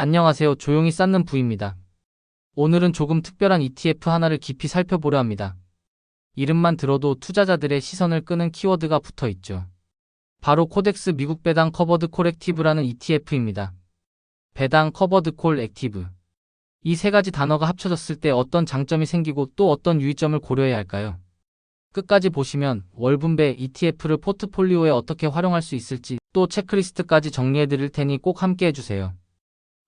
안녕하세요. 조용히 쌓는 부입니다. 오늘은 조금 특별한 ETF 하나를 깊이 살펴보려 합니다. 이름만 들어도 투자자들의 시선을 끄는 키워드가 붙어 있죠. 바로 코덱스 미국 배당 커버드 콜 액티브라는 ETF입니다. 배당 커버드 콜 액티브. 이 세 가지 단어가 합쳐졌을 때 어떤 장점이 생기고 또 어떤 유의점을 고려해야 할까요? 끝까지 보시면 월분배 ETF를 포트폴리오에 어떻게 활용할 수 있을지 또 체크리스트까지 정리해 드릴 테니 꼭 함께 해주세요.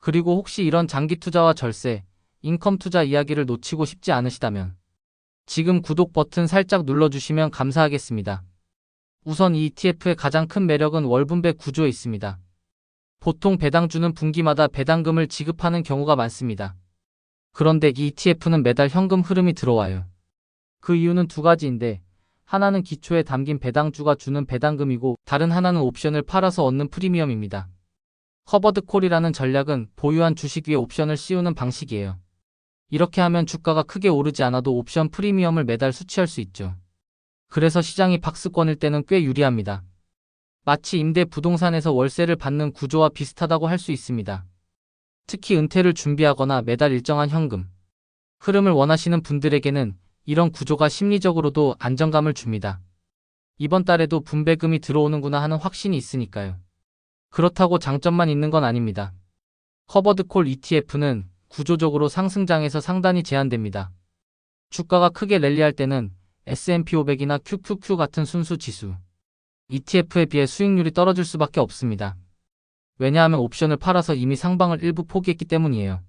그리고 혹시 이런 장기 투자와 절세, 인컴 투자 이야기를 놓치고 싶지 않으시다면 지금 구독 버튼 살짝 눌러주시면 감사하겠습니다. 우선 이 ETF의 가장 큰 매력은 월분배 구조에 있습니다. 보통 배당주는 분기마다 배당금을 지급하는 경우가 많습니다. 그런데 이 ETF는 매달 현금 흐름이 들어와요. 그 이유는 두 가지인데 하나는 기초에 담긴 배당주가 주는 배당금이고 다른 하나는 옵션을 팔아서 얻는 프리미엄입니다. 커버드 콜이라는 전략은 보유한 주식 위에 옵션을 씌우는 방식이에요. 이렇게 하면 주가가 크게 오르지 않아도 옵션 프리미엄을 매달 수취할 수 있죠. 그래서 시장이 박스권일 때는 꽤 유리합니다. 마치 임대 부동산에서 월세를 받는 구조와 비슷하다고 할 수 있습니다. 특히 은퇴를 준비하거나 매달 일정한 현금 흐름을 원하시는 분들에게는 이런 구조가 심리적으로도 안정감을 줍니다. 이번 달에도 분배금이 들어오는구나 하는 확신이 있으니까요. 그렇다고 장점만 있는 건 아닙니다. 커버드 콜 ETF는 구조적으로 상승장에서 상단이 제한됩니다. 주가가 크게 랠리할 때는 S&P 500이나 QQQ 같은 순수 지수 ETF에 비해 수익률이 떨어질 수밖에 없습니다. 왜냐하면 옵션을 팔아서 이미 상방을 일부 포기했기 때문이에요.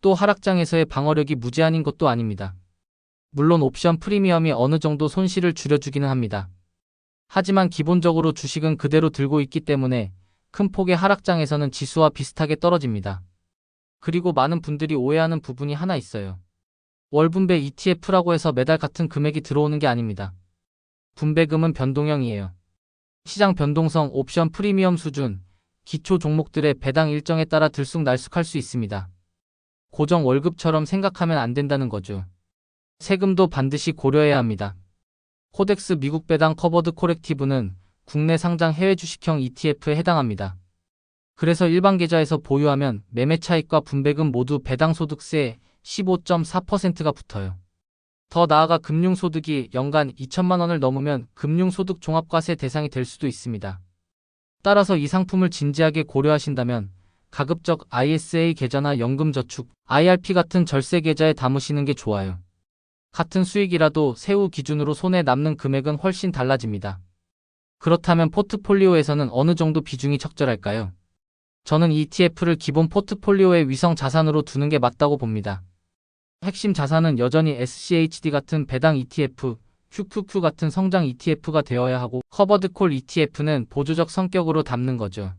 또 하락장에서의 방어력이 무제한인 것도 아닙니다. 물론 옵션 프리미엄이 어느 정도 손실을 줄여주기는 합니다. 하지만 기본적으로 주식은 그대로 들고 있기 때문에 큰 폭의 하락장에서는 지수와 비슷하게 떨어집니다. 그리고 많은 분들이 오해하는 부분이 하나 있어요. 월분배 ETF라고 해서 매달 같은 금액이 들어오는 게 아닙니다. 분배금은 변동형이에요. 시장 변동성, 옵션 프리미엄 수준, 기초 종목들의 배당 일정에 따라 들쑥날쑥할 수 있습니다. 고정 월급처럼 생각하면 안 된다는 거죠. 세금도 반드시 고려해야 합니다. 코덱스 미국 배당 커버드 콜액티브는 국내 상장 해외 주식형 ETF에 해당합니다. 그래서 일반 계좌에서 보유하면 매매 차익과 분배금 모두 배당소득세 15.4%가 붙어요. 더 나아가 금융소득이 연간 2천만 원을 넘으면 금융소득 종합과세 대상이 될 수도 있습니다. 따라서 이 상품을 진지하게 고려하신다면 가급적 ISA 계좌나 연금저축, IRP 같은 절세 계좌에 담으시는 게 좋아요. 같은 수익이라도 세후 기준으로 손에 남는 금액은 훨씬 달라집니다. 그렇다면 포트폴리오에서는 어느 정도 비중이 적절할까요? 저는 ETF를 기본 포트폴리오의 위성 자산으로 두는 게 맞다고 봅니다. 핵심 자산은 여전히 SCHD 같은 배당 ETF, QQQ 같은 성장 ETF가 되어야 하고 커버드 콜 ETF는 보조적 성격으로 담는 거죠.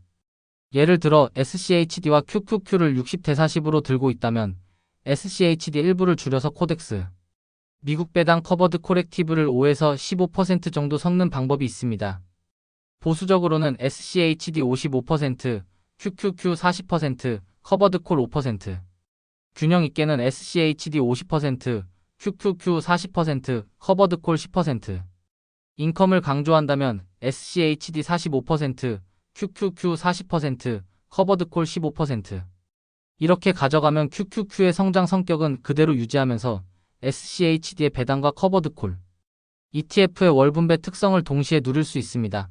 예를 들어 SCHD와 QQQ를 60대40으로 들고 있다면 SCHD 일부를 줄여서 코덱스 미국 배당 커버드 콜 액티브를 5에서 15% 정도 섞는 방법이 있습니다. 보수적으로는 SCHD 55%, QQQ 40%, 커버드 콜 5%. 균형 있게는 SCHD 50%, QQQ 40%, 커버드 콜 10%. 인컴을 강조한다면 SCHD 45%, QQQ 40%, 커버드 콜 15%. 이렇게 가져가면 QQQ의 성장 성격은 그대로 유지하면서 SCHD의 배당과 커버드 콜, ETF의 월분배 특성을 동시에 누릴 수 있습니다.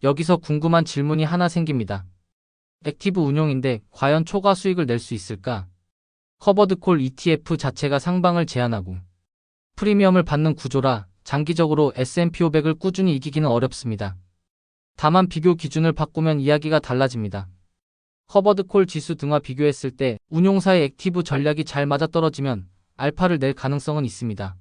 여기서 궁금한 질문이 하나 생깁니다. 액티브 운용인데 과연 초과 수익을 낼 수 있을까? 커버드 콜 ETF 자체가 상방을 제한하고 프리미엄을 받는 구조라 장기적으로 S&P 500을 꾸준히 이기기는 어렵습니다. 다만 비교 기준을 바꾸면 이야기가 달라집니다. 커버드 콜 지수 등과 비교했을 때 운용사의 액티브 전략이 잘 맞아떨어지면 알파를 낼 가능성은 있습니다.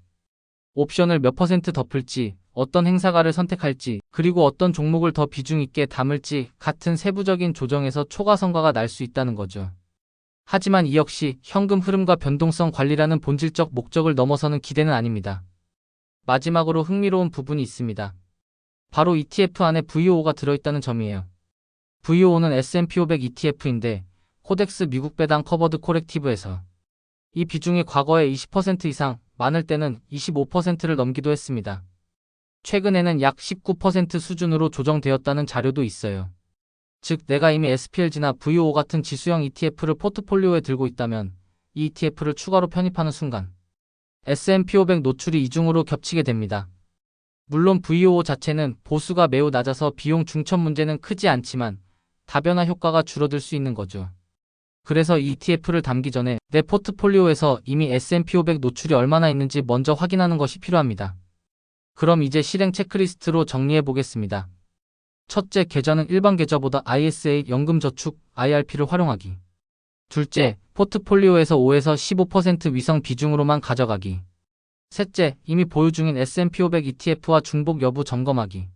옵션을 몇 퍼센트 덮을지, 어떤 행사가를 선택할지, 그리고 어떤 종목을 더 비중 있게 담을지 같은 세부적인 조정에서 초과성과가 날 수 있다는 거죠. 하지만 이 역시 현금 흐름과 변동성 관리라는 본질적 목적을 넘어서는 기대는 아닙니다. 마지막으로 흥미로운 부분이 있습니다. 바로 ETF 안에 VO가 들어있다는 점이에요. VO는 S&P 500 ETF인데 코덱스 미국 배당 커버드 콜액티브에서 이 비중이 과거에 20% 이상, 많을 때는 25%를 넘기도 했습니다. 최근에는 약 19% 수준으로 조정되었다는 자료도 있어요. 즉 내가 이미 SPLG나 VO 같은 지수형 ETF를 포트폴리오에 들고 있다면 이 ETF를 추가로 편입하는 순간 S&P 500 노출이 이중으로 겹치게 됩니다. 물론 VO 자체는 보수가 매우 낮아서 비용 중첩 문제는 크지 않지만 다변화 효과가 줄어들 수 있는 거죠. 그래서 이 ETF를 담기 전에 내 포트폴리오에서 이미 S&P 500 노출이 얼마나 있는지 먼저 확인하는 것이 필요합니다. 그럼 이제 실행 체크리스트로 정리해 보겠습니다. 첫째, 계좌는 일반 계좌보다 ISA 연금저축 IRP를 활용하기. 둘째, 포트폴리오에서 5에서 15% 위성 비중으로만 가져가기. 셋째, 이미 보유 중인 S&P 500 ETF와 중복 여부 점검하기.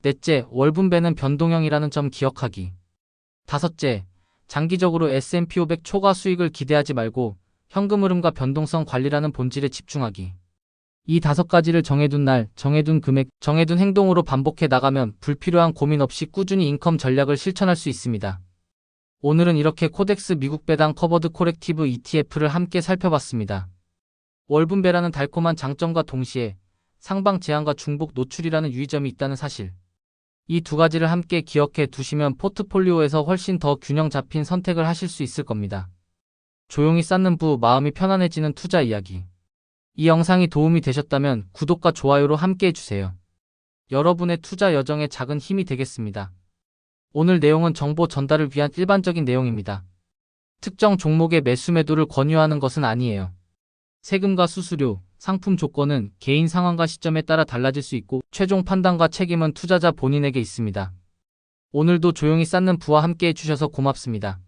넷째, 월분배는 변동형이라는 점 기억하기. 다섯째, 장기적으로 S&P 500 초과 수익을 기대하지 말고 현금 흐름과 변동성 관리라는 본질에 집중하기. 이 5가지를 정해둔 날, 정해둔 금액, 정해둔 행동으로 반복해 나가면 불필요한 고민 없이 꾸준히 인컴 전략을 실천할 수 있습니다. 오늘은 이렇게 코덱스 미국 배당 커버드 코렉티브 ETF를 함께 살펴봤습니다. 월분배라는 달콤한 장점과 동시에 상방 제한과 중복 노출이라는 유의점이 있다는 사실. 이 2가지를 함께 기억해 두시면 포트폴리오에서 훨씬 더 균형 잡힌 선택을 하실 수 있을 겁니다. 조용히 쌓는 부 마음이 편안해지는 투자 이야기. 이 영상이 도움이 되셨다면 구독과 좋아요로 함께 해주세요. 여러분의 투자 여정에 작은 힘이 되겠습니다. 오늘 내용은 정보 전달을 위한 일반적인 내용입니다. 특정 종목의 매수 매도를 권유하는 것은 아니에요. 세금과 수수료, 상품 조건은 개인 상황과 시점에 따라 달라질 수 있고 최종 판단과 책임은 투자자 본인에게 있습니다. 오늘도 조용히 쌓는 부와 함께 해주셔서 고맙습니다.